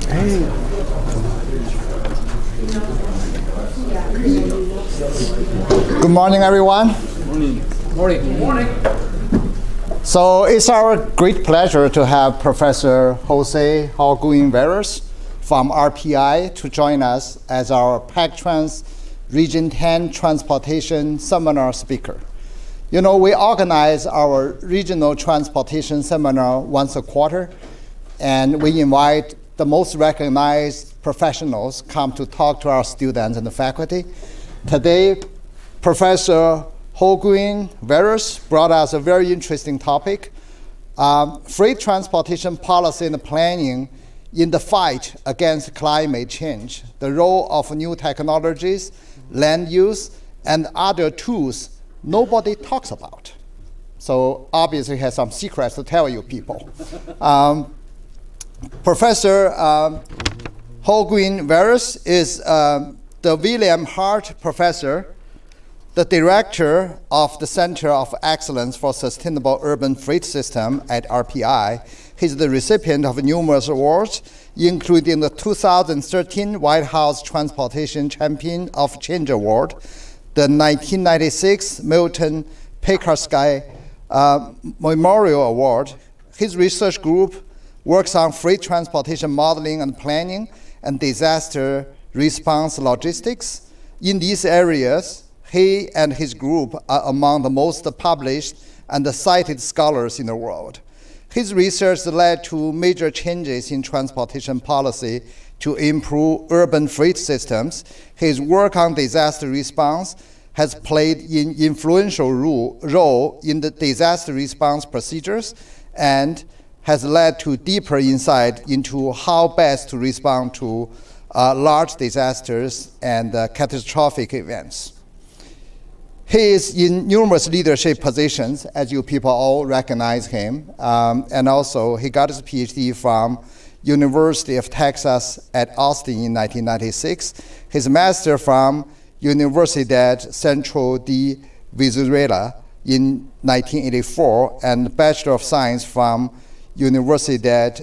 Hey. Good morning, everyone. Morning. Morning. So it's our great pleasure to have Professor José Holguín-Veras from RPI to join us as our PACTRANS Region 10 Transportation Seminar speaker. You know, we organize our regional transportation seminar once a quarter, and we invite the most recognized professionals come to talk to our students and the faculty. Today, Professor Holguín-Veras brought us a very interesting topic, freight transportation policy and planning in the fight against climate change, the role of new technologies, land use, and other tools nobody talks about. So obviously he has some secrets to tell you people. Professor Holguín-Veras is the William Hart Professor, the Director of the Center of Excellence for Sustainable Urban Freight System at RPI. He's the recipient of numerous awards, including the 2013 White House Transportation Champion of Change Award, the 1996 Milton Pekarsky Memorial Award. His research group works on freight transportation modeling and planning and disaster response logistics. In these areas, he and his group are among the most published and cited scholars in the world. His research led to major changes in transportation policy to improve urban freight systems. His work on disaster response has played an influential role in the disaster response procedures and has led to deeper insight into how best to respond to large disasters and catastrophic events. He is in numerous leadership positions, as you people all recognize him, and also he got his PhD from University of Texas at Austin in 1996, his master from Universidad Central de Venezuela in 1984, and Bachelor of Science from Universidad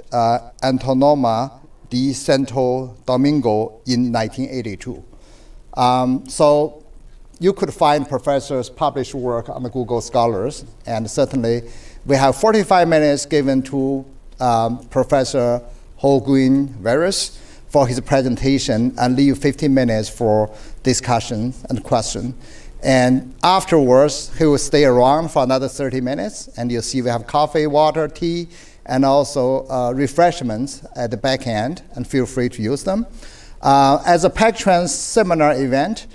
Autónoma de Santo Domingo in 1982. So you could find professors' published work on the Google Scholars, and certainly we have 45 minutes given to Professor Holguín-Veras for his presentation and leave 15 minutes for discussion and question. And afterwards, he will stay around for another 30 minutes, and you'll see we have coffee, water, tea, and also refreshments at the back end, and feel free to use them. As a PACTRANS seminar event,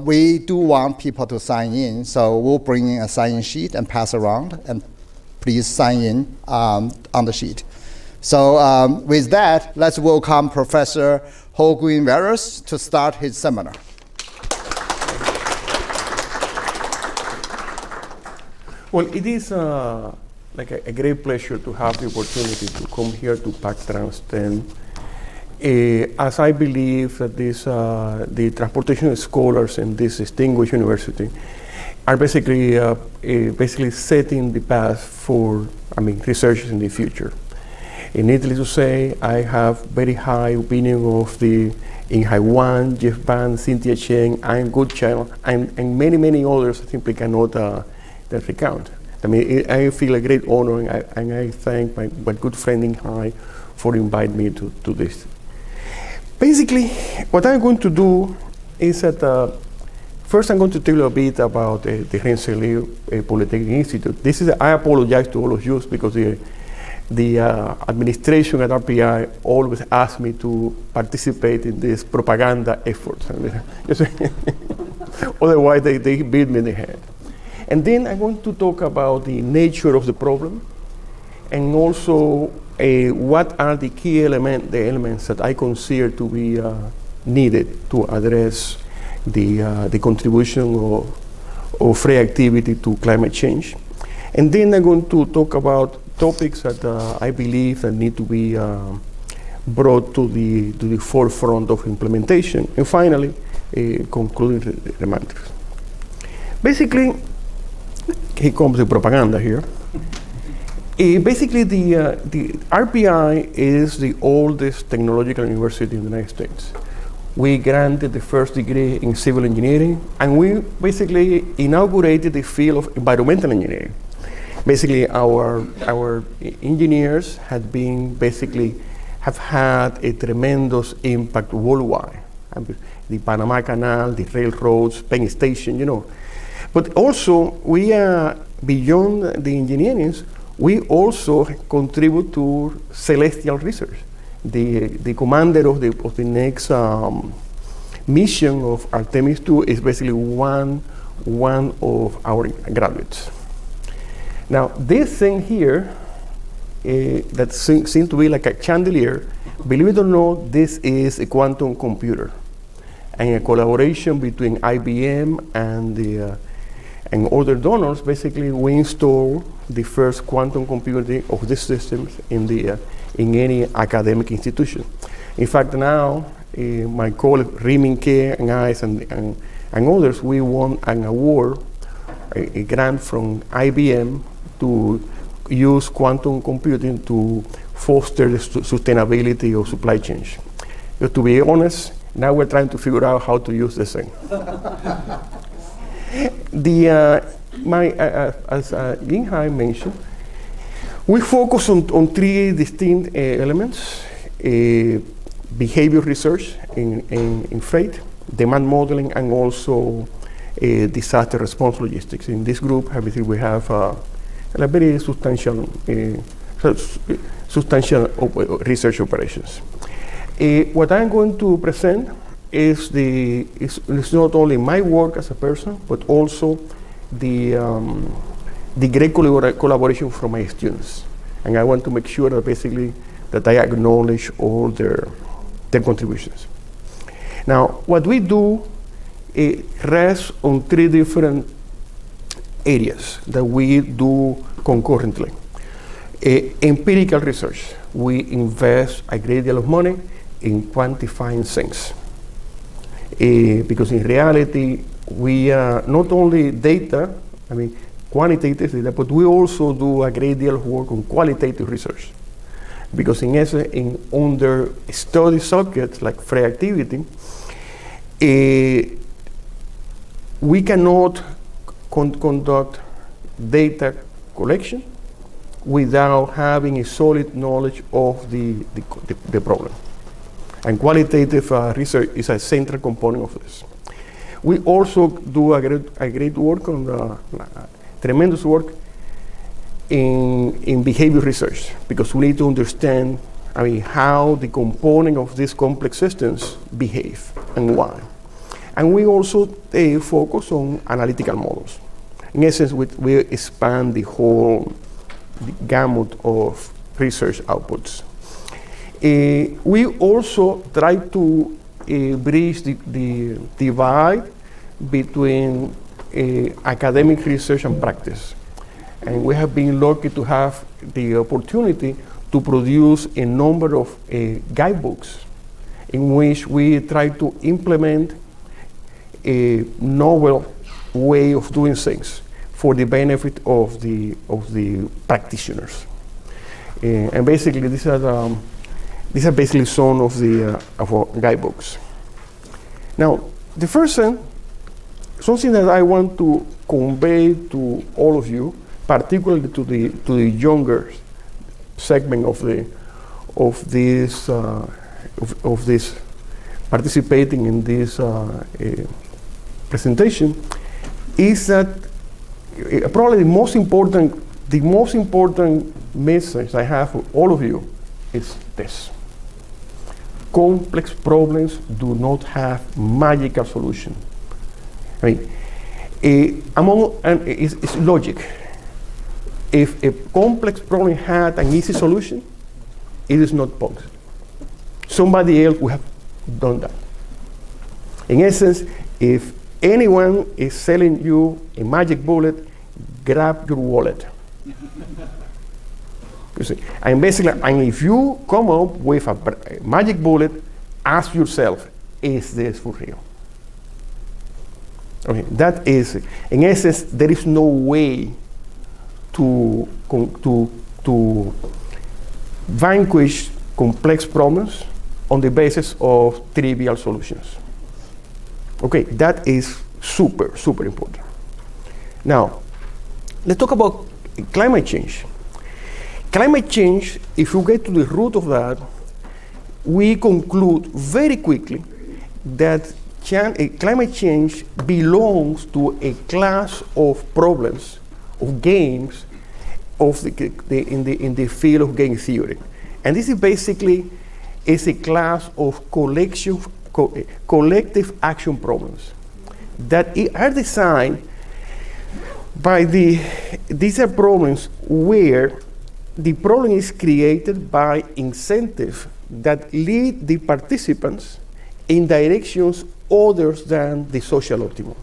we do want people to sign in, so we'll bring in a sign-in sheet and pass around, and please sign in on the sheet. So with that, let's welcome Professor Holguín-Veras to start his seminar. Well, it is like a great pleasure to have the opportunity to come here to PACTRANS 10. As I believe that the transportation scholars in this distinguished university are basically setting the path for, researchers in the future. Needless to say, I have very high opinion of the Inhai Wan, Jeff Van, Cynthia Chen, and Goodchild, and many, many others I simply cannot recount. I feel a great honor, and I thank my good friend Inhai for inviting me to this. Basically, what I'm going to do is that first I'm going to tell you a bit about the Rensselaer Polytechnic Institute. I apologize to all of you because the administration at RPI always asks me to participate in this propaganda effort. Otherwise, they beat me in the head. And then I'm going to talk about the nature of the problem, and also what are the key elements that I consider to be needed to address the contribution of freight activity to climate change. And then I'm going to talk about topics that I believe that need to be brought to the forefront of implementation. And finally, concluding remarks. Basically, here comes the propaganda here. Basically, the RPI is the oldest technological university in the United States. We granted the first degree in civil engineering, and we basically inaugurated the field of environmental engineering. Basically, our engineers have had a tremendous impact worldwide. The Panama Canal, the railroads, Penn Station, But also, we are beyond the engineering. We also contribute to celestial research. The commander of the next mission of Artemis 2 is basically one of our graduates. Now, this thing here that seems to be like a chandelier, believe it or not, this is a quantum computer, and a collaboration between IBM and other donors. Basically, we install the first quantum computer of this system in any academic institution. In fact, now my colleague Rimin Ke and I and others, we won an award, a grant from IBM to use quantum computing to foster the sustainability of supply chains. But to be honest, now we're trying to figure out how to use this thing. As Yinghai mentioned, we focus on three distinct elements: behavior research in freight, demand modeling, and also disaster response logistics. In this group, we have a very substantial research operations. What I'm going to present is not only my work as a person, but also the great collaboration from my students. And I want to make sure that basically that I acknowledge all their contributions. Now, what we do rests on three different areas that we do concurrently. Empirical research. We invest a great deal of money in quantifying things. Because in reality, we not only data, quantitative data, but we also do a great deal of work on qualitative research. Because in essence, under study subjects like freight activity, we cannot conduct data collection without having a solid knowledge of the problem. And qualitative research is a central component of this. We also do a great work on tremendous work in behavior research, because we need to understand how the component of these complex systems behave and why. And we also focus on analytical models. In essence, we expand the whole gamut of research outputs. We also try to bridge the divide between academic research and practice. And we have been lucky to have the opportunity to produce a number of guidebooks in which we try to implement a novel way of doing things for the benefit of the practitioners. And basically, these are basically some of our guidebooks. Now, the first thing, something that I want to convey to all of you, particularly to the younger segment of this participating in this presentation, is that probably the most important message I have for all of you is this: complex problems do not have magical solution. It's logic. If a complex problem had an easy solution, it is not possible. Somebody else would have done that. In essence, if anyone is selling you a magic bullet, grab your wallet. You see, and basically, if you come up with a magic bullet, ask yourself, is this for real? Okay, that is, in essence, there is no way to to vanquish complex problems on the basis of trivial solutions. Okay, that is super, super important. Now, let's talk about climate change. Climate change, if you get to the root of that, we conclude very quickly that climate change belongs to a class of problems, of games, in the field of game theory. And this is basically a class of collective action problems that are designed by these are problems where the problem is created by incentives that lead the participants in directions other than the social optimum.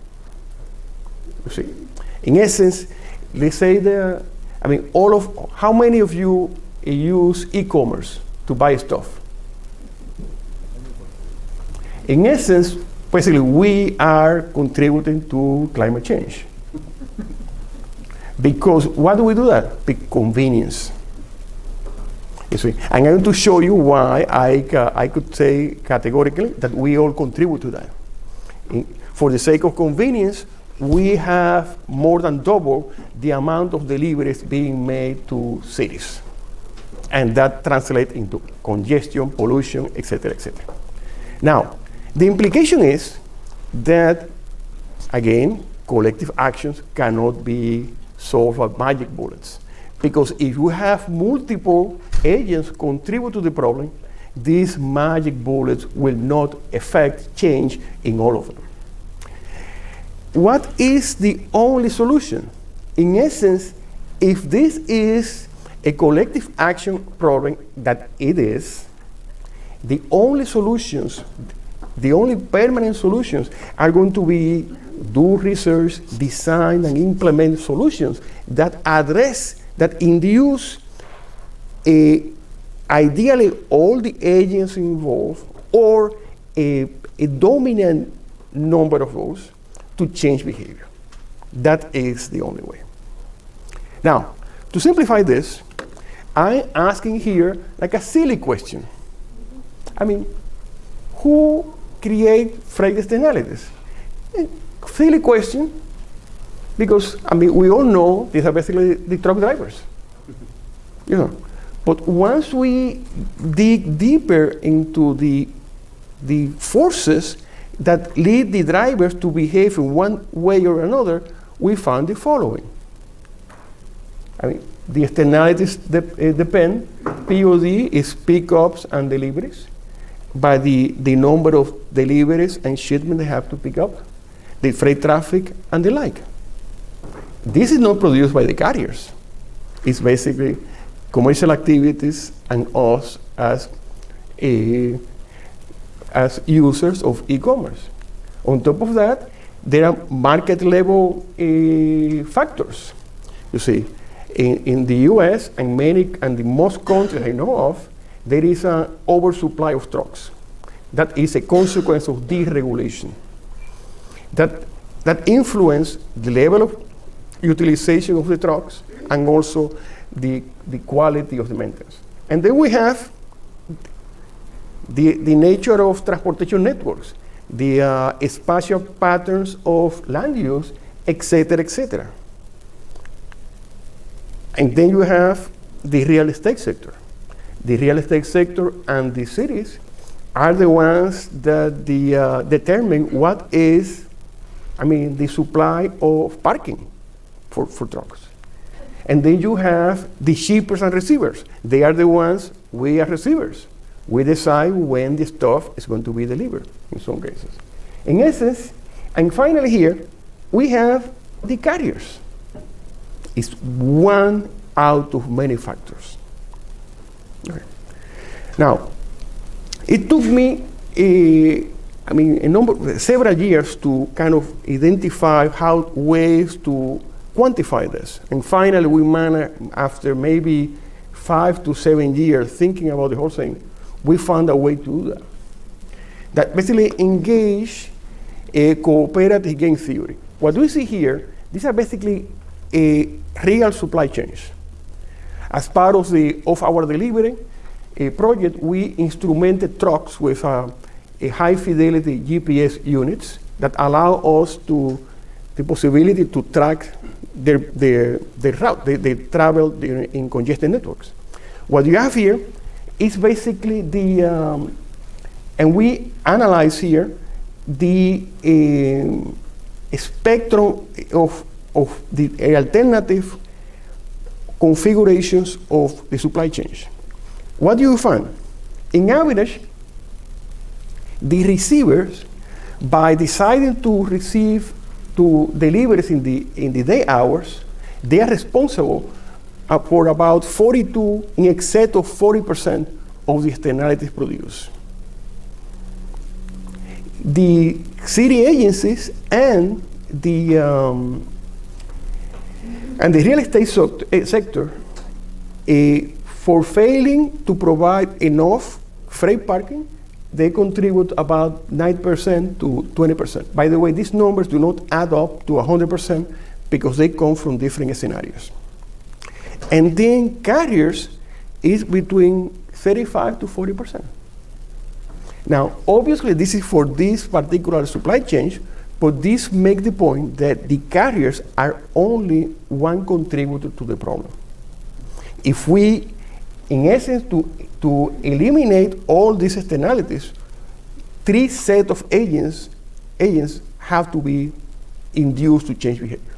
You see, in essence, let's say how many of you use e-commerce to buy stuff? In essence, basically, we are contributing to climate change. Because why do we do that? Because convenience. You see, and I'm going to show you why I could say categorically that we all contribute to that. For the sake of convenience, we have more than double the amount of deliveries being made to cities. And that translates into congestion, pollution, etc., etc. Now, the implication is that, again, collective actions cannot be solved by magic bullets. Because if you have multiple agents contribute to the problem, these magic bullets will not affect change in all of them. What is the only solution? In essence, if this is a collective action problem, that it is, the only solutions, the only permanent solutions are going to be do research, design, and implement solutions that address, that induce ideally all the agents involved or a dominant number of those to change behavior. That is the only way. Now, to simplify this, I'm asking here like a silly question. I mean, who create freight externalities? Silly question, because we all know these are basically the truck drivers. But once we dig deeper into the forces that lead the drivers to behave in one way or another, we found the following. The externalities depend. POD is pickups and deliveries by the number of deliveries and shipments they have to pick up, the freight traffic, and the like. This is not produced by the carriers. It's basically commercial activities and us as users of e-commerce. On top of that, there are market level factors. You see, in the US and the most countries I know of, there is an oversupply of trucks. That is a consequence of deregulation. That influence the level of utilization of the trucks and also the quality of the maintenance. And then we have the nature of transportation networks, the spatial patterns of land use, etc., etc. And then you have the real estate sector. The real estate sector and the cities are the ones that determine what is, the supply of parking for trucks. And then you have the shippers and receivers. They are the ones, we are receivers. We decide when the stuff is going to be delivered, in some cases. In essence, and finally here, we have the carriers. It's one out of many factors. Okay. Now, it took me several years to kind of identify ways to quantify this. And finally, we managed, after maybe 5 to 7 years thinking about the whole thing, we found a way to do that. That basically engage a cooperative game theory. What we see here, these are basically real supply chains. As part of our delivery project, we instrumented trucks with a high fidelity GPS units that allow us the possibility to track their route, they travel in congested networks. What you have here is basically and we analyze here the spectrum of the alternative configurations of the supply chains. What do you find? In average, the receivers, by deciding to deliveries in the day hours, they are responsible for about 42, in excess of 40% of the externalities produced. The city agencies and the real estate sector, for failing to provide enough freight parking, they contribute about 9% to 20%. By the way, these numbers do not add up to 100% because they come from different scenarios. And then carriers is between 35 to 40%. Now, obviously, this is for this particular supply chain, but this makes the point that the carriers are only one contributor to the problem. If we, in essence, to eliminate all these externalities, 3 sets of agents have to be induced to change behavior,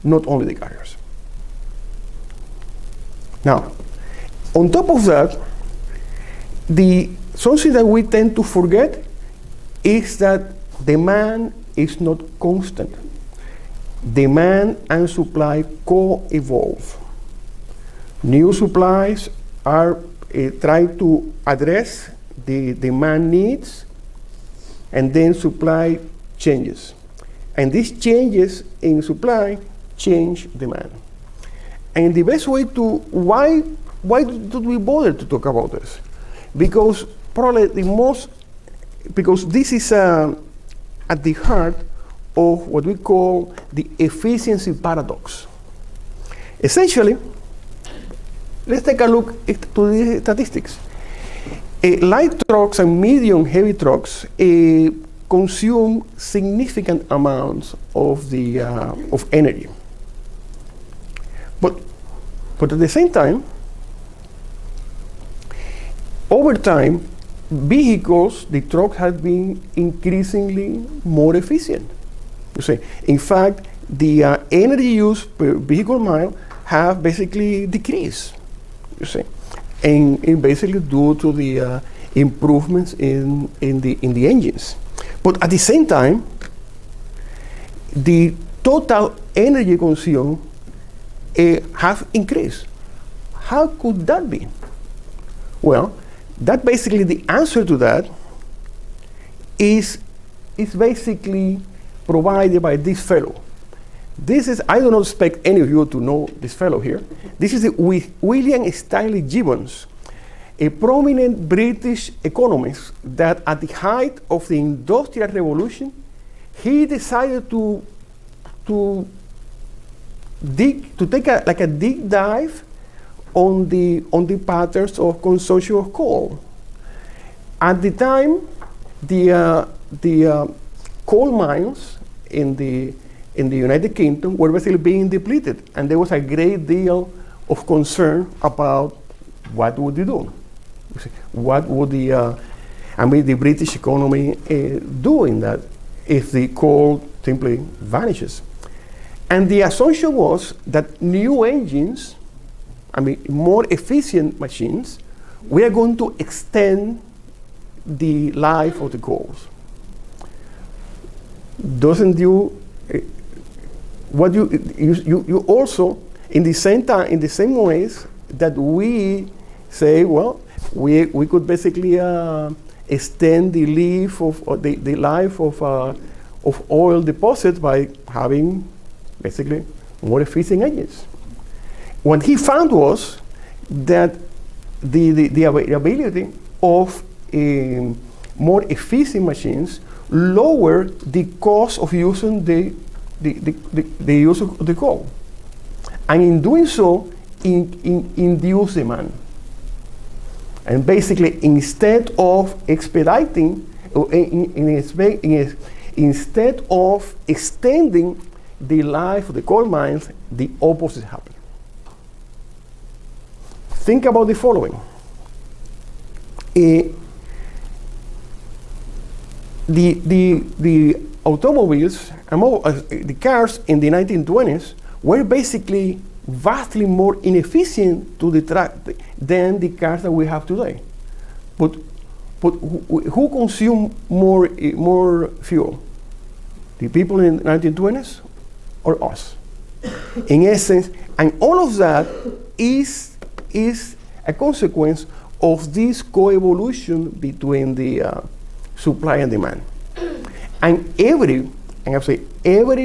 not only the carriers. Now, on top of that, something that we tend to forget is that demand is not constant. Demand and supply co-evolve. New supplies are trying to address the demand needs, and then supply changes. And these changes in supply change demand. And the best way why do we bother to talk about this? Because probably because this is at the heart of what we call the efficiency paradox. Essentially, let's take a look to the statistics. Light trucks and medium heavy trucks consume significant amounts of energy. But at the same time, over time, vehicles, the trucks have been increasingly more efficient. You see, in fact, the energy use per vehicle mile have basically decreased. You see, and basically due to the improvements in the engines. But at the same time, the total energy consumed have increased. How could that be? Well, that basically the answer to that is basically provided by this fellow. This is, I do not expect any of you to know this fellow here. This is William Stanley Gibbons, a prominent British economist that at the height of the Industrial Revolution, he decided to take a deep dive on the patterns of consumption of coal. At the time, the coal mines in the United Kingdom were basically being depleted, and there was a great deal of concern about what would they do. What would the British economy do in that if the coal simply vanishes? And the assumption was that new engines, more efficient machines, we are going to extend the life of the coals. Doesn't you also in the same time, in the same ways that we say, well, we could basically extend the life of oil deposits by having basically more efficient engines. What he found was that the availability of more efficient machines lower the cost of using the use of the coal, and in doing so, induce demand. And basically, instead of expediting, instead of extending the life of the coal mines, the opposite happened. Think about the following. The automobiles, the cars in the 1920s were basically vastly more inefficient to the track than the cars that we have today. But who consumed more fuel? The people in the 1920s or us? In essence, and all of that is a consequence of this coevolution between the supply and demand. And every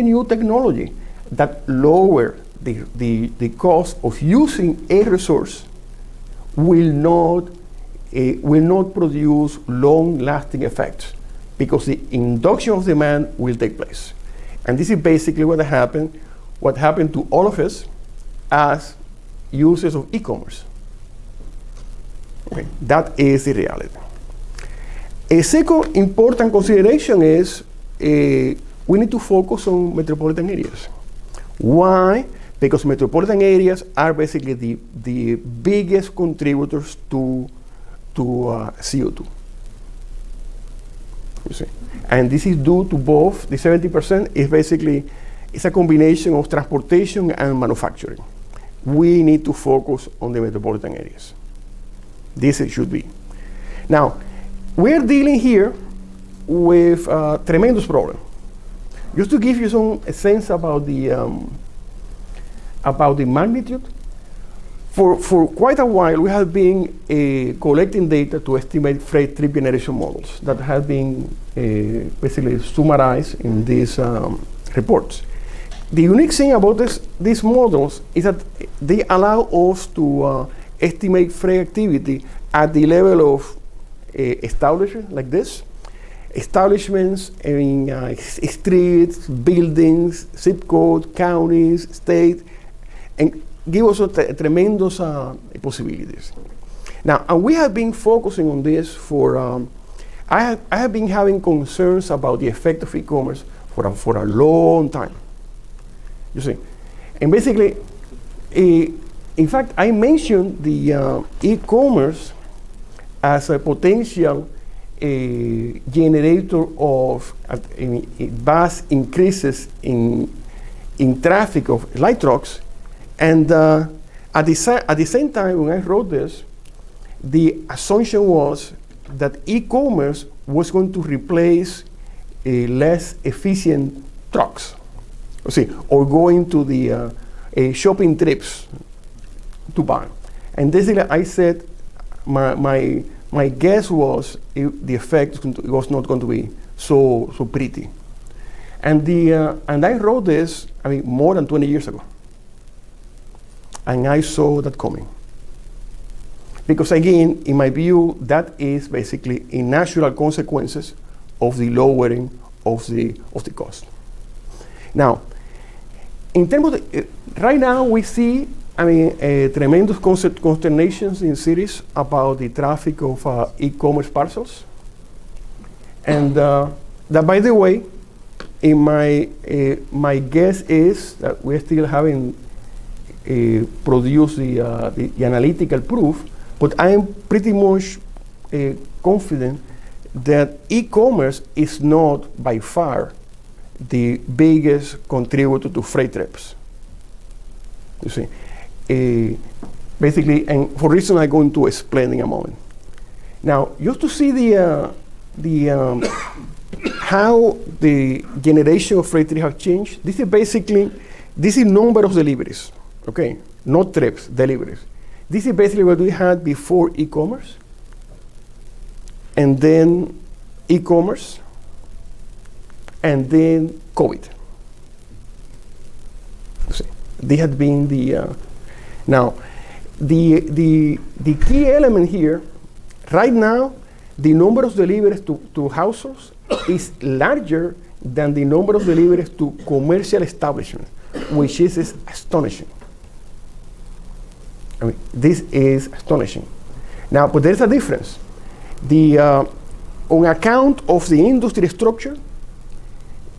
new technology that lower the cost of using a resource will not produce long-lasting effects, because the induction of demand will take place. And this is basically what happened to all of us as users of e-commerce. Okay, that is the reality. A second important consideration is we need to focus on metropolitan areas. Why? Because metropolitan areas are basically the biggest contributors to CO2. You see, and this is due to both. The 70% is basically a combination of transportation and manufacturing. We need to focus on the metropolitan areas. This it should be. Now, we're dealing here with a tremendous problem. Just to give you a sense about the magnitude, for quite a while we have been collecting data to estimate freight trip generation models that have been basically summarized in these reports. The unique thing about these models is that they allow us to estimate freight activity at the level of establishments like this, establishments in streets, buildings, zip code, counties, state, and give us tremendous possibilities. Now, and we have been focusing on this for, I have been having concerns about the effect of e-commerce for a long time. You see, and basically, in fact, I mentioned the e-commerce as a potential generator of vast increases in traffic of light trucks, and at the same time when I wrote this, the assumption was that e-commerce was going to replace less efficient trucks, you see, or going to the shopping trips to buy. And basically, I said my guess was the effect was not going to be so pretty. And I wrote this, more than 20 years ago. And I saw that coming. Because again, in my view, that is basically a natural consequences of the lowering of the cost. Now, in terms of right now we see tremendous consternations in cities about the traffic of e-commerce parcels. And that, by the way, in my guess is that we're still having produced the analytical proof, but I am pretty much confident that e-commerce is not by far the biggest contributor to freight trips. You see. Basically, and for reasons I'm going to explain in a moment. Now, just to see how the generation of freight trips have changed, this is number of deliveries, okay? Not trips, deliveries. This is basically what we had before e-commerce, and then e-commerce, and then COVID. See, they had been now, the key element here, right now, the number of deliveries to households is larger than the number of deliveries to commercial establishments, which is astonishing. I mean, this is astonishing. Now, but there's a difference. On account of the industry structure,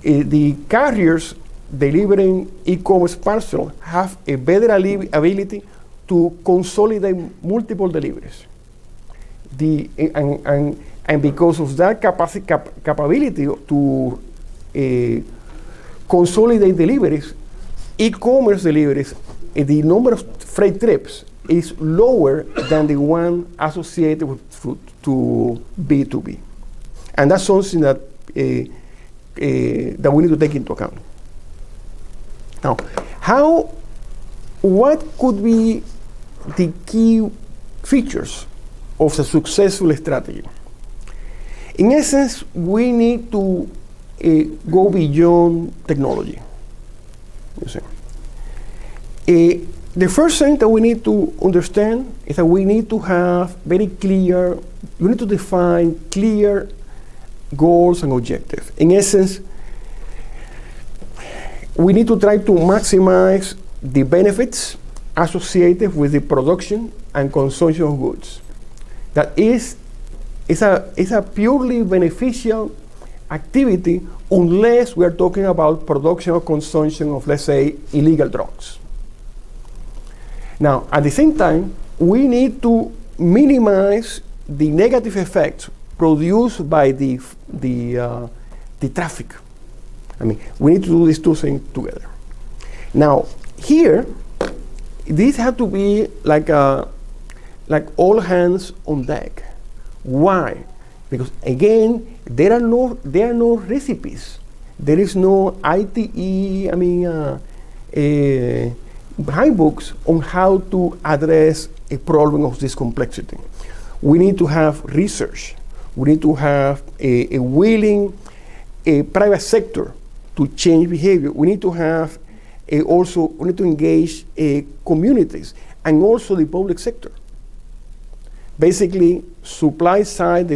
the carriers delivering e-commerce parcel have a better ability to consolidate multiple deliveries. And because of that capability to consolidate deliveries, e-commerce deliveries, the number of freight trips is lower than the one associated to B2B. And that's something that that we need to take into account. Now, what could be the key features of a successful strategy? In essence, we need to go beyond technology. You see. The first thing that we need to understand is that we need to have we need to define clear goals and objectives. In essence, we need to try to maximize the benefits associated with the production and consumption of goods. That is a purely beneficial activity unless we are talking about production or consumption of, let's say, illegal drugs. Now, at the same time, we need to minimize the negative effects produced by the traffic. I mean, we need to do these two things together. Now, here, these have to be like all hands on deck. Why? Because again, there are no recipes. There is no ITE. Handbooks on how to address a problem of this complexity. We need to have research. We need to have a willing private sector to change behavior. We need to have we need to engage communities and also the public sector. Basically, supply side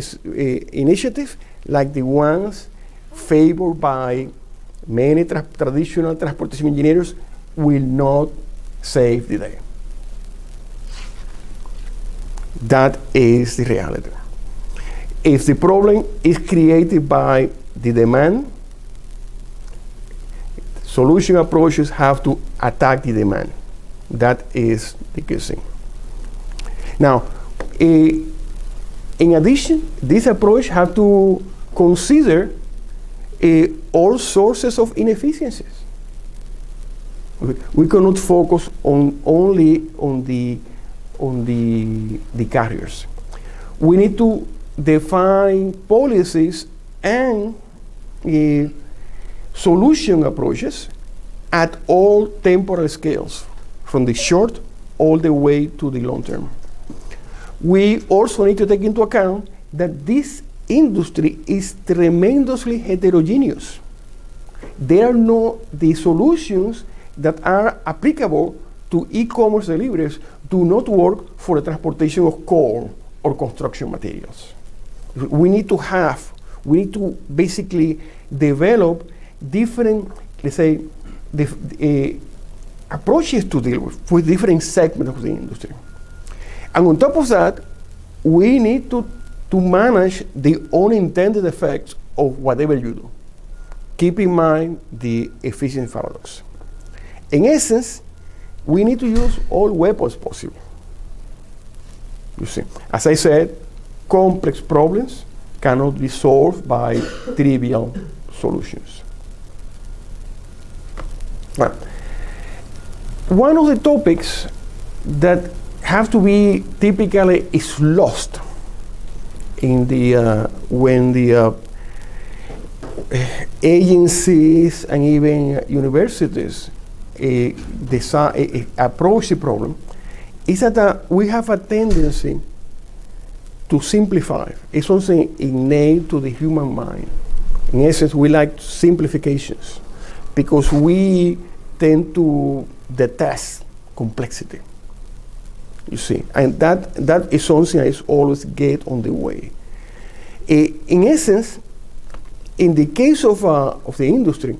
initiatives like the ones favored by many traditional transportation engineers will not save the day. That is the reality. If the problem is created by the demand, solution approaches have to attack the demand. That is the key thing. Now, in addition, this approach have to consider all sources of inefficiencies. We cannot focus only on the carriers. We need to define policies and solution approaches at all temporal scales, from the short all the way to the long term. We also need to take into account that this industry is tremendously heterogeneous. There are the solutions that are applicable to e-commerce deliveries do not work for the transportation of coal or construction materials. We need to basically develop different, let's say, approaches to deal with different segments of the industry. And on top of that, we need to manage the unintended effects of whatever you do. Keep in mind the efficiency paradox. In essence, we need to use all weapons possible. You see, as I said, complex problems cannot be solved by trivial solutions. Now, one of the topics that have to be typically is lost in when the agencies and even universities approach the problem is that we have a tendency to simplify. It's something innate to the human mind. In essence, we like simplifications because we tend to detest complexity. You see, and that is something that is always get on the way. In essence, in the case of the industry,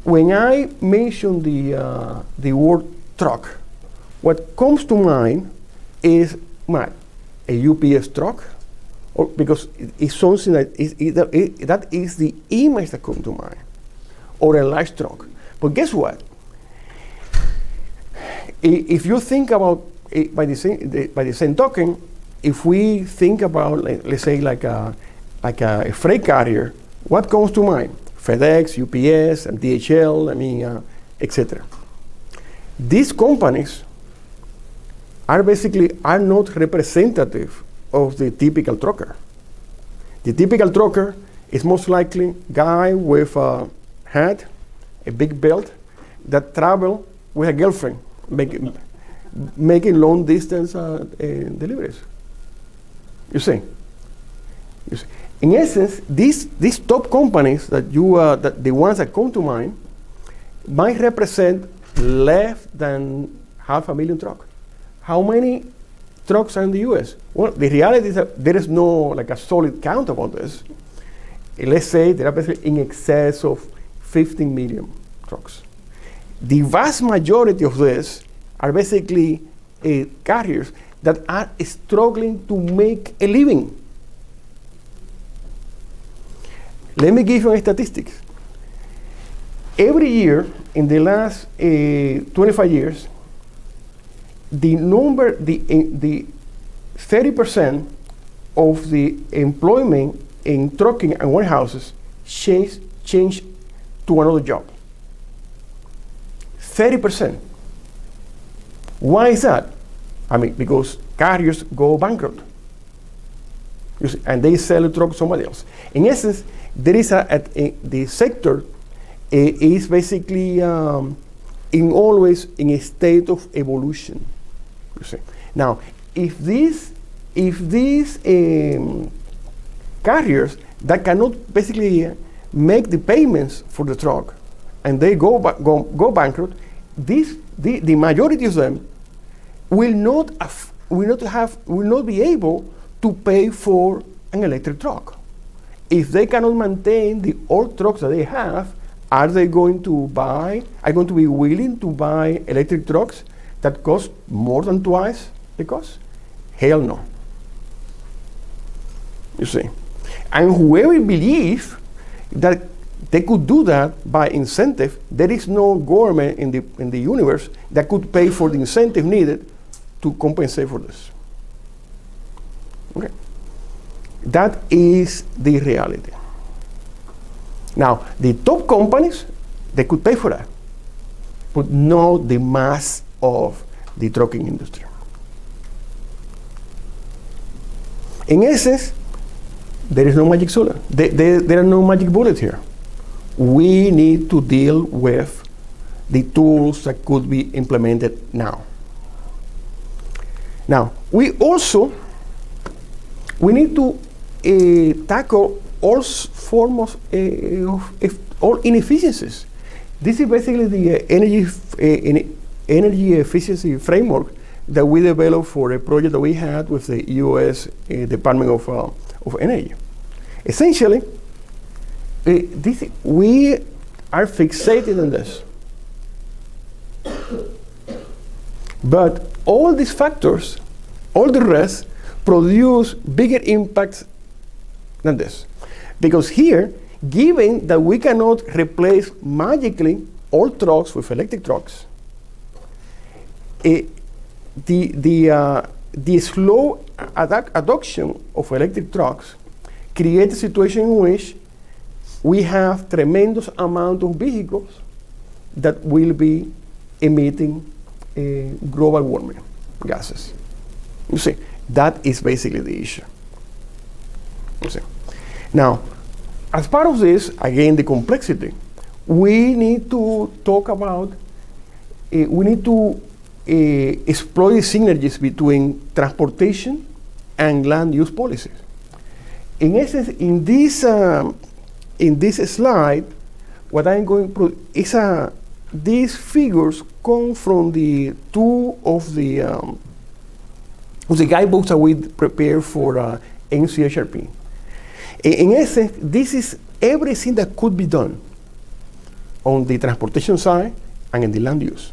when I mention the word truck what comes to mind is what? A UPS truck, or because it's something that that is the image that comes to mind, or a large truck. But guess what? If you think about it by the same token, if we think about, let's say, like a freight carrier, what comes to mind? FedEx, UPS, and DHL, etc. These companies are not representative of the typical trucker. The typical trucker is most likely guy with a hat, a big belt, that travel with a girlfriend, making long distance deliveries. You see. In essence, these top companies that that the ones that come to mind might represent less than 500,000 trucks. How many trucks are in the U.S.? Well, the reality is that there is no a solid count about this. Let's say there are basically in excess of 15 million trucks. The vast majority of this are basically carriers that are struggling to make a living. Let me give you a statistics. Every year in the last 25 years, the 30% of the employment in trucking and warehouses change to another job. 30%. Why is that? Because carriers go bankrupt. You see, and they sell the truck to somebody else. In essence, there is the sector is basically always in a state of evolution. You see. Now, if these carriers that cannot basically make the payments for the truck, and they go bankrupt, the majority of them will not be able to pay for an electric truck. If they cannot maintain the old trucks that they have, are going to be willing to buy electric trucks that cost more than twice the cost? Hell no. You see. And whoever believes that they could do that by incentive, there is no government in the universe that could pay for the incentive needed to compensate for this. Okay. That is the reality. Now, the top companies, they could pay for that, but not the mass of the trucking industry. In essence, there is no magic solar. There are no magic bullets here. We need to deal with the tools that could be implemented now. Now, we need to tackle all forms of all inefficiencies. This is basically the energy efficiency framework that we developed for a project that we had with the U.S. Department of Energy. Essentially, we are fixated on this. But all these factors, all the rest, produce bigger impacts than this. Because here, given that we cannot replace magically all trucks with electric trucks, the slow adoption of electric trucks creates a situation in which we have tremendous amount of vehicles that will be emitting global warming gases. You see, that is basically the issue. You see. Now, as part of this, again, the complexity, we need to talk about, we need to explore the synergies between transportation and land use policies. In essence, in this slide, what I'm going to is these figures come from the two of the guidebooks that we prepared for NCHRP. In essence, this is everything that could be done on the transportation side and in the land use.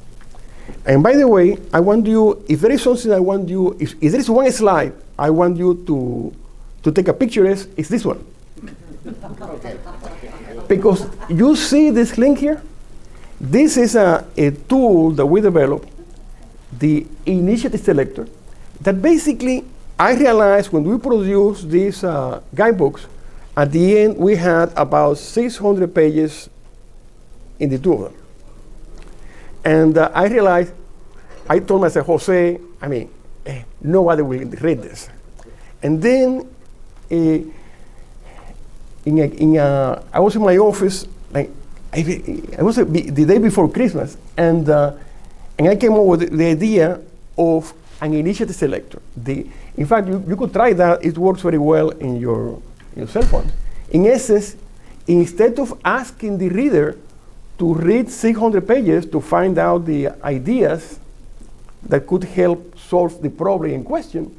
And by the way, I want you, if there is something I want you, if there is one slide I want you to take a picture, is this one. Because you see this link here? This is a tool that we developed, the initiative selector, that basically I realized when we produced these guidebooks, at the end we had about 600 pages in the two of them. And I realized, I told myself, Jose, nobody will read this. And then I was in my office, like I was the day before Christmas, and I came up with the idea of an initiative selector. In fact, you could try that. It works very well in your cell phone. In essence, instead of asking the reader to read 600 pages to find out the ideas that could help solve the problem in question,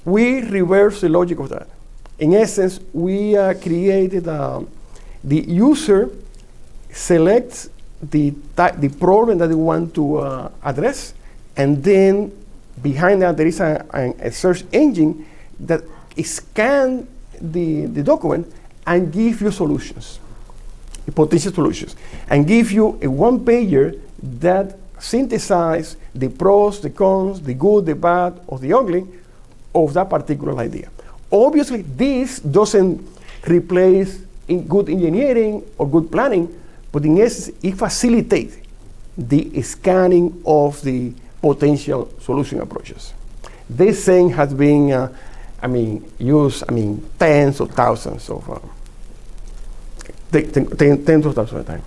we reverse the logic of that. In essence, we created the user selects the problem that they want to address, and then behind that there is a search engine that scans the document and gives you solutions, potential solutions, and give you a one-pager that synthesizes the pros, the cons, the good, the bad, or the ugly of that particular idea. Obviously, this doesn't replace good engineering or good planning, but in essence, it facilitates the scanning of the potential solution approaches. This thing has been, used, tens of thousands of times.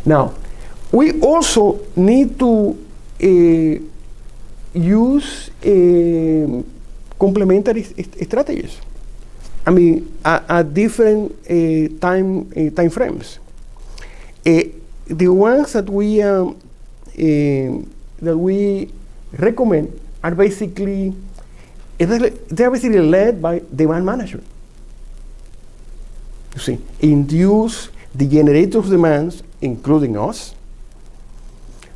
Now, we also need to use complementary strategies. At different time frames. The ones that we recommend are basically led by demand management. You see, induce the generator of demands, including us,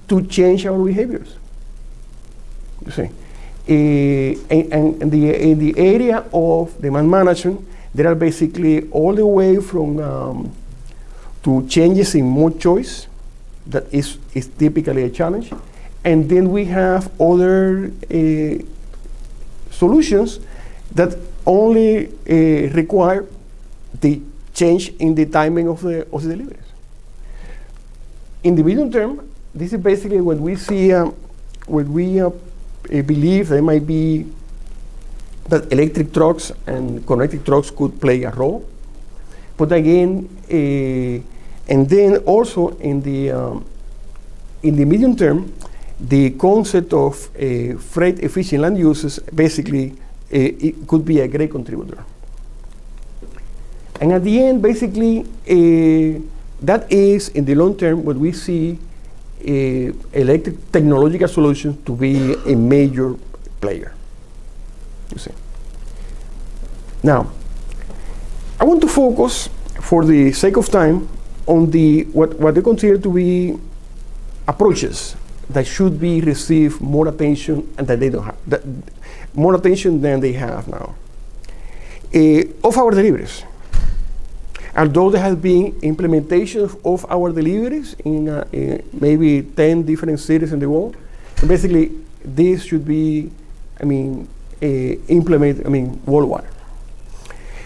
to change our behaviors. You see. In the area of demand management, there are basically all the way from to changes in mode choice, that is typically a challenge, and then we have other solutions that only require the change in the timing of the deliveries. In the medium term, this is basically when we see believe there might be that electric trucks and connected trucks could play a role. But again, and then also in the medium term, the concept of freight efficient land uses basically it could be a great contributor. And at the end, basically, that is in the long term what we see electric technological solutions to be a major player. You see. Now, I want to focus, for the sake of time, on what they consider to be approaches that should be receive more attention and that they don't have, more attention than they have now. Of our deliveries. Although there has been implementation of our deliveries in maybe 10 different cities in the world, and basically this should be, implemented, worldwide.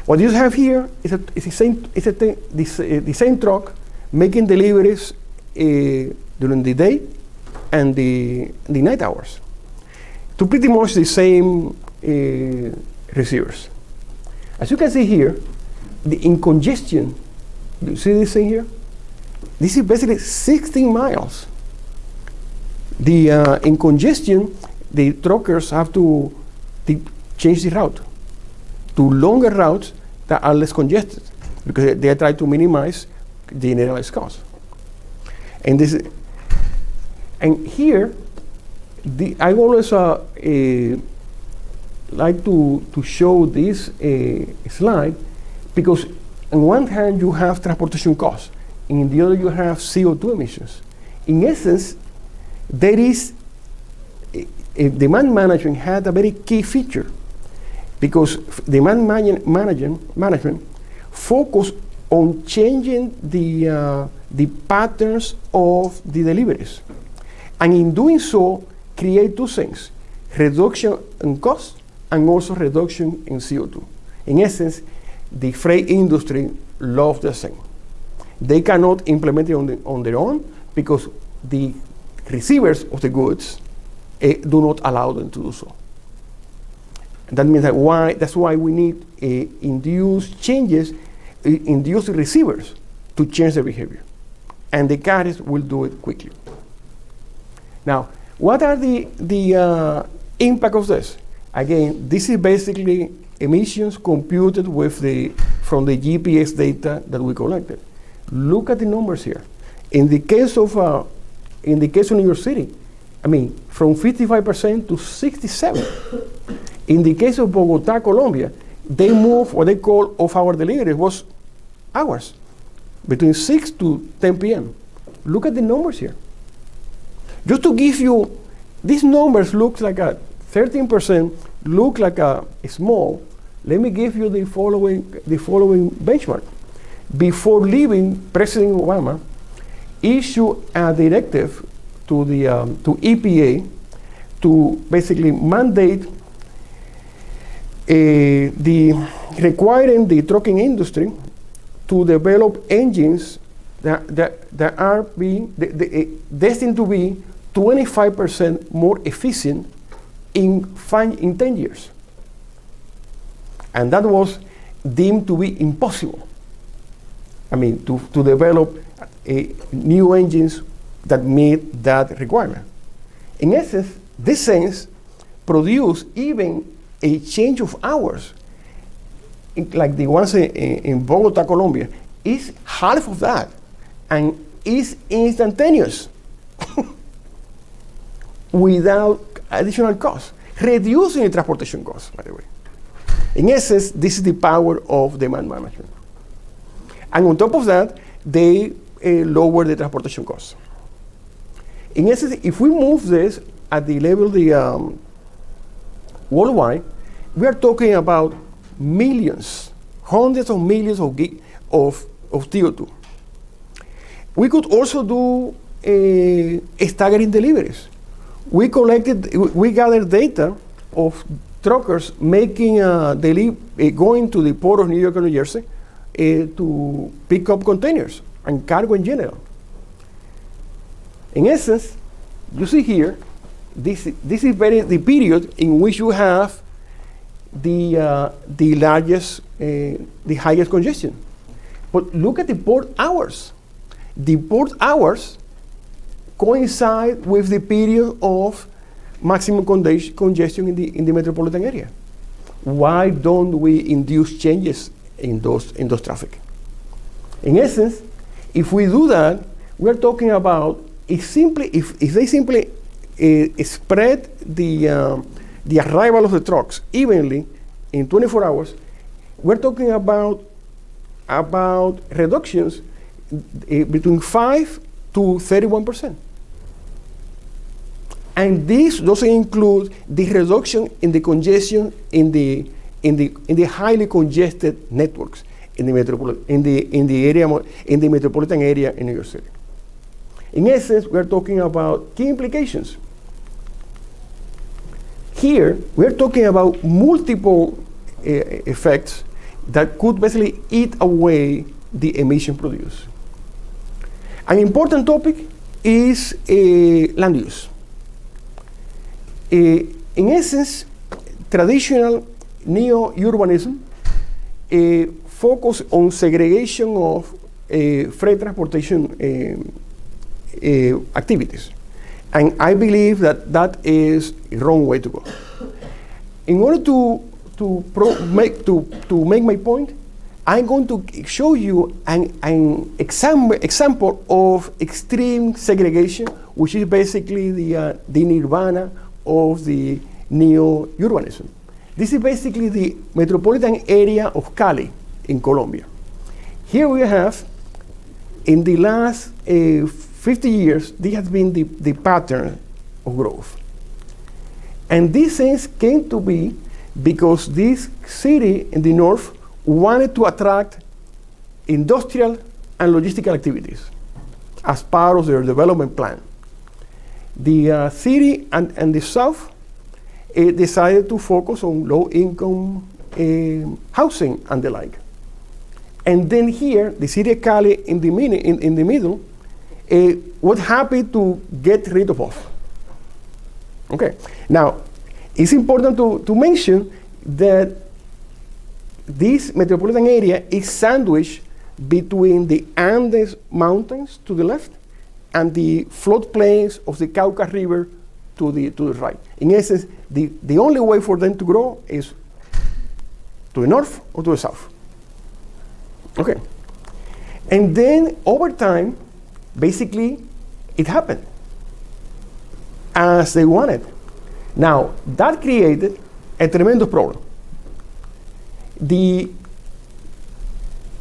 What you have here is the same truck making deliveries during the day and the night hours to pretty much the same receivers. As you can see here, the incongestion, you see this thing here? This is basically 16 miles. The incongestion, the truckers have to change the route to longer routes that are less congested because they try to minimize the generalized cost. And here, I always like to show this slide, because on one hand you have transportation costs, and in the other you have CO2 emissions. in essence, there is demand management had a very key feature, because demand management focus on changing the patterns of the deliveries, and in doing so, create two things: reduction in cost and also reduction in CO2. In essence, the freight industry loves the same. They cannot implement it on their own because the receivers of the goods do not allow them to do so. That means that's why we need induce the receivers to change their behavior. And the carriers will do it quickly. Now, what are the impact of this? Again, this is basically emissions computed from the GPS data that we collected. Look at the numbers here. In the case of New York City, I mean, from 55% to 67%. In the case of Bogota, Colombia, they moved what they call off-hour delivery was hours, between 6 to 10 p.m. Look at the numbers here. Just to give you, these numbers look like a 13%, look like a small. Let me give you the following benchmark. Before leaving, President Obama issued a directive to EPA to basically mandate requiring the trucking industry to develop engines that are destined to be 25% more efficient in 10 years. And that was deemed to be impossible. I mean, to develop new engines that meet that requirement. In essence, this sense produce even a change of hours, like the ones in Bogota, Colombia, is half of that, and is instantaneous without additional cost, reducing the transportation costs, by the way. In essence, this is the power of demand management. And on top of that, they lower the transportation costs. In essence, if we move this at the level worldwide, we are talking about millions, hundreds of millions of CO2. We could also do staggering deliveries. We gathered data of truckers making going to the port of New York and New Jersey to pick up containers and cargo in general. In essence, you see here, this is the period in which you have the highest congestion. But look at the port hours. The port hours coincide with the period of maximum congestion in the metropolitan area. Why don't we induce changes in those traffic? In essence, if we do that, we're talking about if they simply spread the arrival of the trucks evenly in 24 hours, we're talking about reductions between 5 to 31%. And this doesn't include the reduction in the congestion in the highly congested networks in the metropolitan area in New York City. In essence, we're talking about key implications. Here, we're talking about multiple effects that could basically eat away the emission produced. An important topic is land use. In essence, traditional neo-urbanism focus on segregation of freight transportation activities. And I believe that is a wrong way to go. In order to make my point, I'm going to show you an example of extreme segregation, which is basically the nirvana of the neo-urbanism. This is basically the metropolitan area of Cali in Colombia. Here we have, in the last 50 years, this has been the pattern of growth. And this sense came to be because this city in the north wanted to attract industrial and logistical activities as part of their development plan. The city and the south decided to focus on low-income housing and the like. And then here, the city of Cali in the middle was happy to get rid of both. Okay, now it's important to mention that this metropolitan area is sandwiched between the Andes Mountains to the left and the floodplains of the Cauca River to the right. In essence, the only way for them to grow is to the north or to the south. Okay. And then over time, basically, it happened as they wanted. Now, that created a tremendous problem.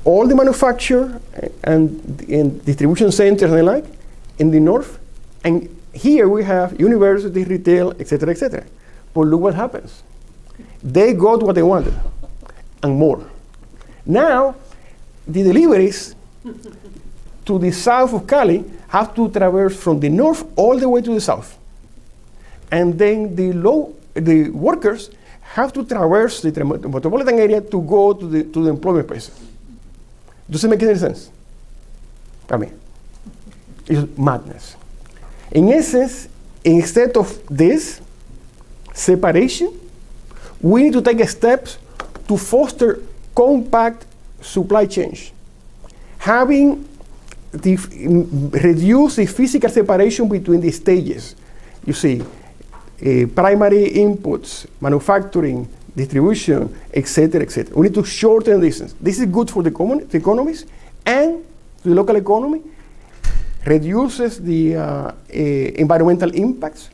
All the manufacture and distribution centers and the like in the north, and here we have universities, retail, etc., etc. But look what happens. They got what they wanted and more. Now, the deliveries to the south of Cali have to traverse from the north all the way to the south. And then the workers have to traverse the metropolitan area to go to the employment places. Does it make any sense? I mean, it's madness. In essence, instead of this separation, we need to take steps to foster compact supply chains. Having reduce the physical separation between the stages. You see, primary inputs, manufacturing, distribution, etc., etc. We need to shorten distance. This is good for the economies and the local economy, reduces the environmental impacts,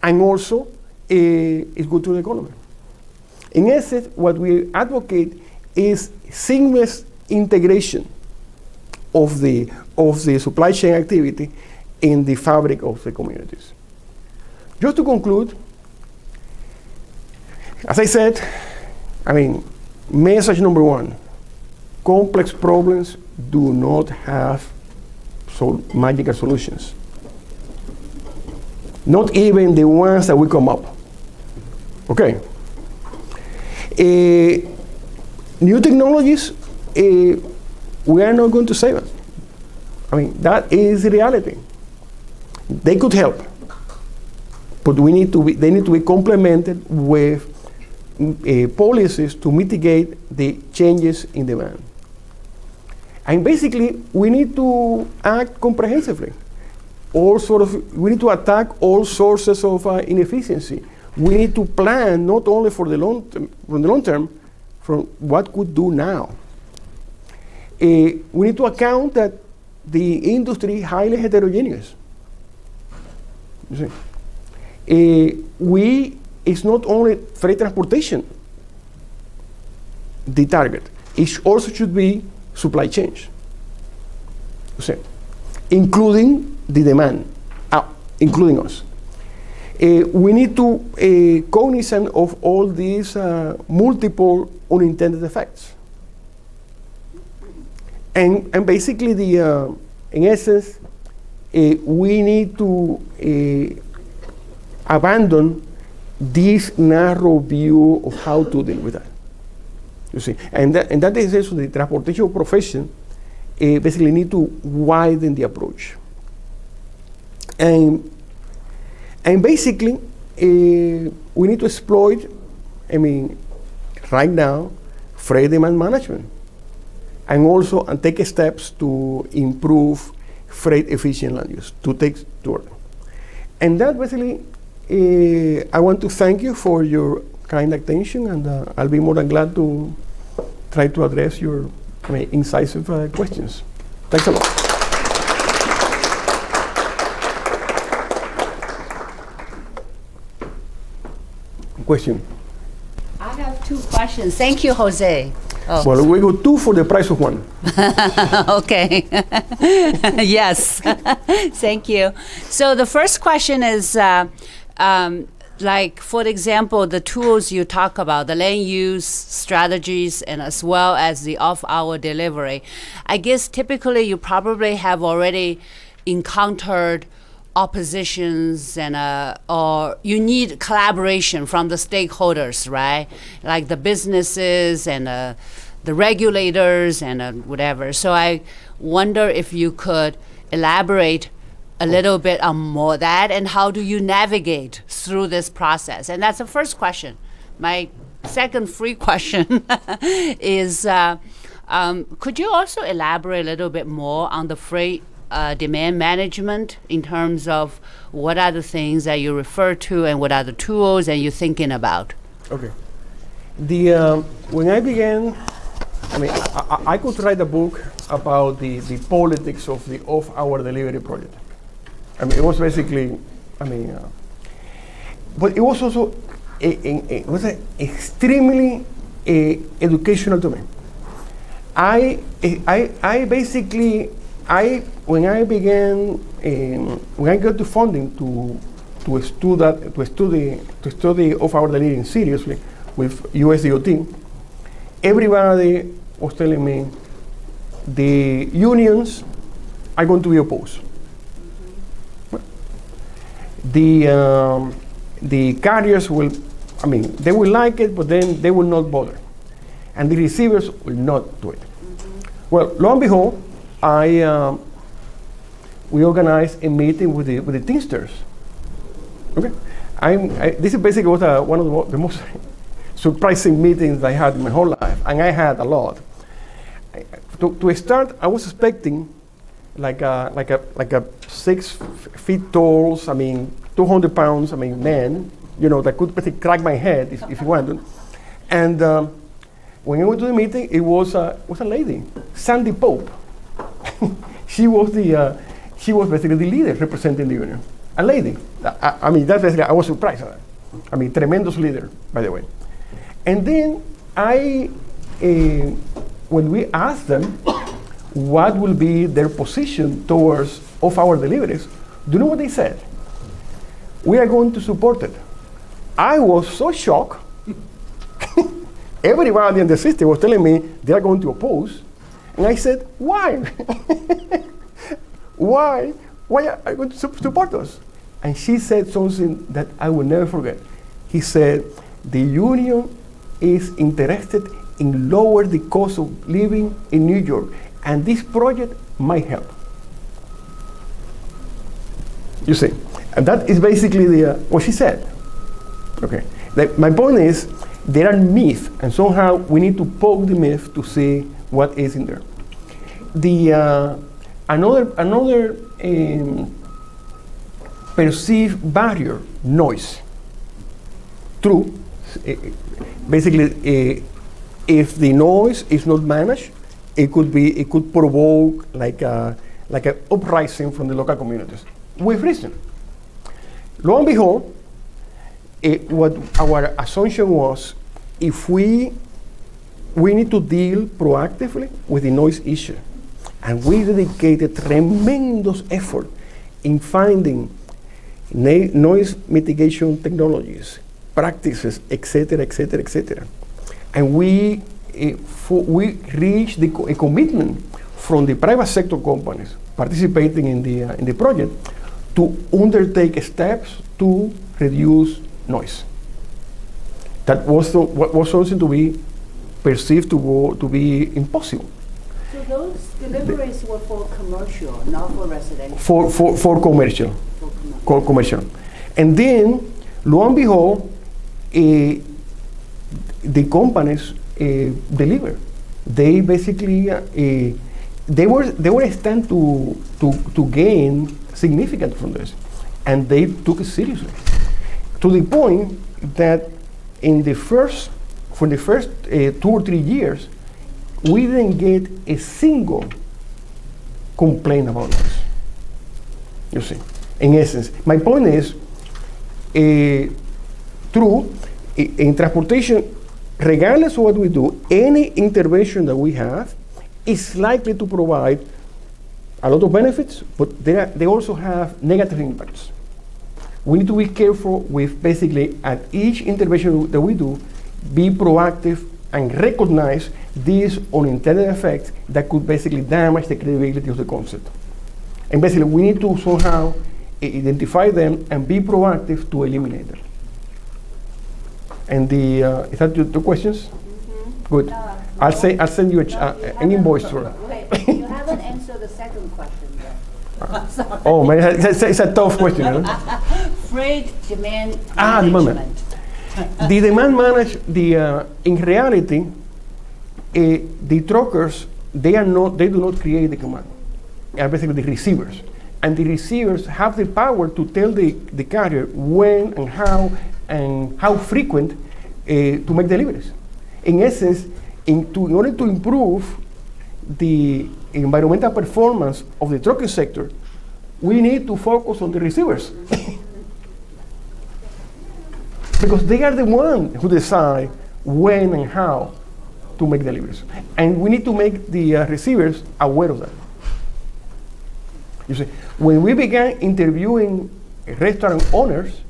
and also is good to the economy. In essence, what we advocate is seamless integration of the supply chain activity in the fabric of the communities. Just to conclude, as I said, message number one, complex problems do not have magical solutions. Not even the ones that we come up. Okay. New technologies, we are not going to save us. That is the reality. They could help, but they need to be complemented with policies to mitigate the changes in demand. And basically, we need to act comprehensively. We need to attack all sources of inefficiency. We need to plan not only for the long term, from what could do now. We need to account that the industry is highly heterogeneous. You see, it's not only freight transportation the target. It also should be supply chains. You see, including the demand, including us. We need to cognizant of all these multiple unintended effects. And basically, in essence, we need to abandon this narrow view of how to deal with that. You see, and that is also the transportation profession basically need to widen the approach. And basically, we need to exploit, right now, freight demand management, and also take steps to improve freight efficient land use, to take to work. And that basically, I want to thank you for your kind attention, and I'll be more than glad to try to address your incisive questions. Thanks a lot. Question? I have two questions. Thank you, Jose. Oh. Well, we go 2 for the price of 1. Okay. Yes. Thank you. So the first question is, like, for example, the tools you talk about, the land use strategies, and as well as the off-hour delivery. I guess typically you probably have already encountered oppositions and or you need collaboration from the stakeholders, right? Like the businesses and the regulators and whatever. So I wonder if you could elaborate a little bit on more that, and how do you navigate through this process? And that's the first question. My second free question is, could you also elaborate a little bit more on the freight demand management in terms of what are the things that you refer to and what are the tools that you're thinking about? Okay. When I began, I mean, I could write a book about the politics of the off-hour delivery project. I mean, it was basically, but it was also it was extremely educational to me. I basically, when I began, when I got the funding to study off-hour delivery seriously with USDOT, everybody was telling me the unions are going to be opposed. The carriers will, they will like it, but then they will not bother. And the receivers will not do it. Well, lo and behold, we organized a meeting with the Teamsters. Okay, this is basically one of the most surprising meetings I had in my whole life, and I had a lot. To start, I was expecting like a 6 feet tall, 200 pounds, man, that could basically crack my head if you wanted. And when I went to the meeting, it was a lady, Sandy Pope. She was basically the leader representing the union. A lady. That's basically, I was surprised at that. Tremendous leader, by the way. And then when we asked them what will be their position towards off-hour deliveries, do you know what they said? We are going to support it. I was so shocked. Everybody in the system was telling me they are going to oppose. And I said, why? Why are you going to support us? And she said something that I will never forget. He said, the union is interested in lower the cost of living in New York, and this project might help. You see, and that is basically what she said. Okay, my point is, there are myths, and somehow we need to poke the myth to see what is in there. Another perceived barrier, noise. True. Basically, if the noise is not managed, it could provoke like an uprising from the local communities. With reason. Lo and behold, what our assumption was, if we need to deal proactively with the noise issue, and we dedicated tremendous effort in finding noise mitigation technologies, practices, etc., etc., etc. And we reached a commitment from the private sector companies participating in the project to undertake steps to reduce noise. That was something to be perceived to be impossible. So those deliveries were for commercial, not for residential? For commercial. Commercial. And then, lo and behold, the companies deliver. They basically they were stand to gain significant from this, and they took it seriously to the point that for the first 2 or 3 years, we didn't get a single complaint about this. You see, in essence, my point is, true, in transportation, regardless of what we do, any intervention that we have is likely to provide a lot of benefits, but they also have negative impacts. We need to be careful with basically at each intervention that we do, be proactive and recognize these unintended effects that could basically damage the credibility of the concept. And basically we need to somehow identify them and be proactive to eliminate them. And is that your two questions? Mm-hmm. Good. No, I'll send you an invoice for it. Wait, you haven't answered the second question yet. Oh man, it's a tough question. Huh? Freight demand demand. management. The demand in reality, the truckers, they do not create the command. They are basically the receivers. And the receivers have the power to tell the carrier when and how frequent to make deliveries. In essence, in order to improve the environmental performance of the trucking sector, we need to focus on the receivers. Because they are the ones who decide when and how to make deliveries. And we need to make the receivers aware of that. You see, when we began interviewing restaurant owners,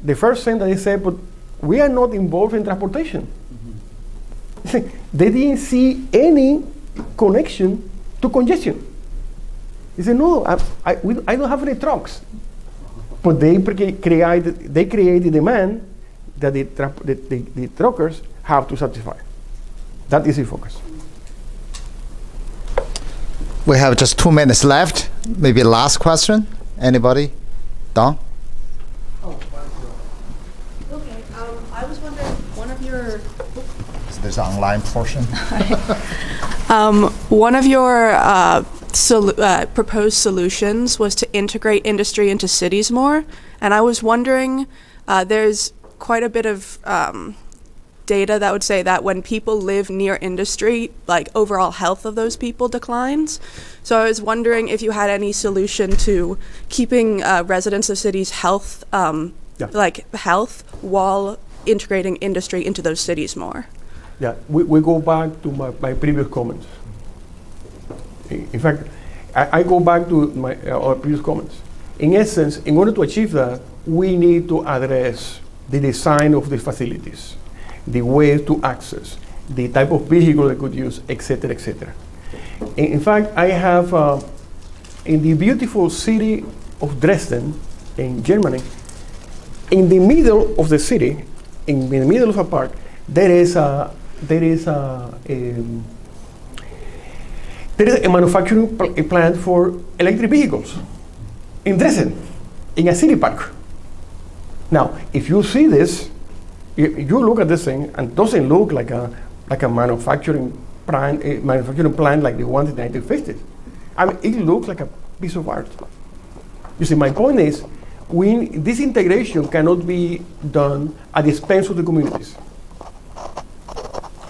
the first thing that they said, but we are not involved in transportation. Mm-hmm. They didn't see any connection to congestion. They said, no, I don't have any trucks. But they create the demand that the truckers have to satisfy. That is the focus. We have just 2 minutes left. Maybe last question. Anybody? Don? Oh, okay. I was wondering, one of your... So there's an online portion. One of your proposed solutions was to integrate industry into cities more. And I was wondering, there's quite a bit of data that would say that when people live near industry, like overall health of those people declines. So I was wondering if you had any solution to keeping residents of cities health, health, while integrating industry into those cities more. Yeah, we go back to my previous comments. In fact, I go back to our previous comments. In essence, in order to achieve that, we need to address the design of the facilities, the way to access, the type of vehicle they could use, etc., etc. In fact, I have in the beautiful city of Dresden, in Germany, in the middle of the city, in the middle of a park, there is a manufacturing plant for electric vehicles in Dresden, in a city park. Now, if you see this, you look at this thing and it doesn't look like a manufacturing plant like the ones in the 1950s. I mean, it looks like a piece of art. You see, my point is, this integration cannot be done at the expense of the communities.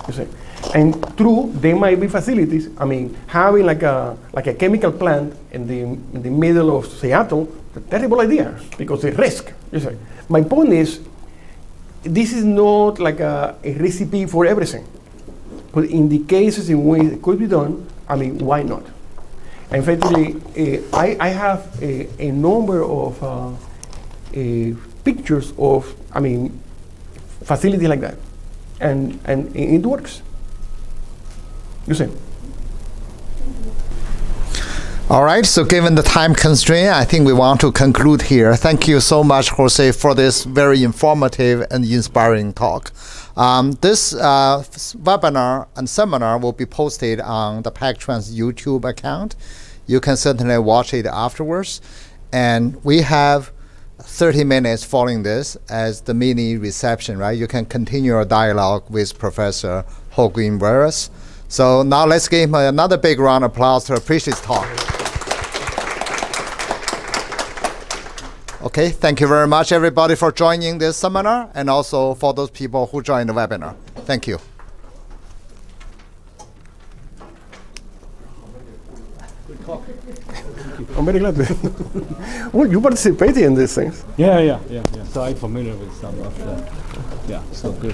You see, and true, there might be facilities. I mean, having like a chemical plant in the middle of Seattle, a terrible idea because it's risk. You see, my point is, this is not like a recipe for everything. But in the cases in which it could be done, I mean, why not? And effectively, I have a number of pictures of, I mean, facilities like that. And it works. You see. All right, so given the time constraint, I think we want to conclude here. Thank you so much, Jose, for this very informative and inspiring talk. This webinar and seminar will be posted on the PacTrans YouTube account. You can certainly watch it afterwards. And we have 30 minutes following this as the mini reception, right? You can continue your dialogue with Professor Holguín-Veras. So now let's give him another big round of applause to appreciate his talk. Okay, thank you very much, everybody, for joining this seminar, and also for those people who joined the webinar. Thank you. I'm very glad. Well, you participated in these things. Yeah. So I'm familiar with some of the, so good.